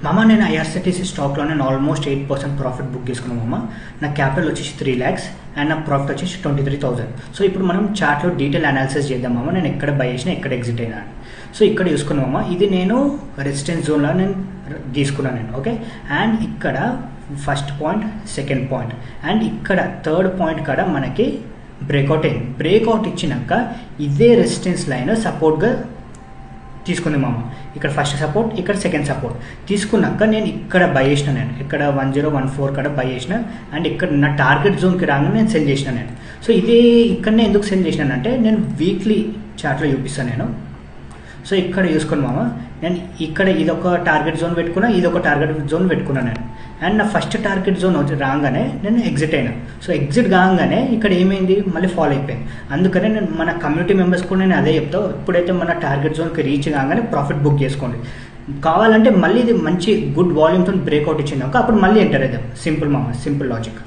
మామ నేను ఐఆర్సిటీసీ స్టాక్లో నేను ఆల్మోస్ట్ 8% ప్రాఫిట్ బుక్ చేసుకున్నాను మామ. నా క్యాపిటల్ వచ్చేసి 3 lakhs అండ్ నా ప్రాఫిట్ వచ్చేసి 23,000. సో ఇప్పుడు మనం చార్ట్లో డీటెయిల్ అనాలిసిస్ చేద్దాం మామ. నేను ఎక్కడ బై చేసినా ఎక్కడ ఎగ్జిట్ అయినా. సో ఇక్కడ చూసుకున్నాం మామ, ఇది నేను రెసిస్టెన్స్ జోన్లో నేను తీసుకున్నాను నేను. ఓకే, అండ్ ఇక్కడ first point, second point, and ఇక్కడ థర్డ్ పాయింట్ కాడ మనకి బ్రేక్అవుట్ అయింది. బ్రేక్అవుట్ ఇచ్చినాక ఇదే రెసిస్టెన్స్ లైన్ సపోర్ట్గా తీసుకుంది మామ. ఇక్కడ ఫస్ట్ సపోర్ట్, ఇక్కడ సెకండ్ సపోర్ట్ తీసుకున్నాక నేను ఇక్కడ బై చేసిన. నేను ఇక్కడ 1014 కాడ బై చేసిన అండ్ ఇక్కడ నా టార్గెట్ జోన్కి రాగానే నేను సెల్ చేసిన నేను. సో ఇది ఇక్కడనే ఎందుకు సెల్ చేసినానంటే నేను వీక్లీ చార్ట్లో చూపిస్తాను నేను. సో ఇక్కడ చూసుకుని మామ, నేను ఇక్కడ ఇదొక టార్గెట్ జోన్ పెట్టుకున్నా, ఇదొక టార్గెట్ జోన్ పెట్టుకున్నాను నేను. అండ్ నా ఫస్ట్ టార్గెట్ జోన్ రాగానే నేను ఎగ్జిట్ అయినా. సో ఎగ్జిట్ కాగానే ఇక్కడ ఏమైంది, మళ్ళీ ఫాలో అయిపోయింది. అందుకనే నేను మన కమ్యూనిటీ మెంబర్స్ కూడా నేను అదే చెప్తా, ఎప్పుడైతే మన టార్గెట్ జోన్కి రీచ్ కాగానే ప్రాఫిట్ బుక్ చేసుకోండి. కావాలంటే మళ్ళీ ఇది మంచి గుడ్ వాల్యూమ్తో బ్రేక్అవుట్ ఇచ్చిందాక అప్పుడు మళ్ళీ ఎంటర్ అవుతాం. సింపుల్ మామ, సింపుల్ లాజిక్.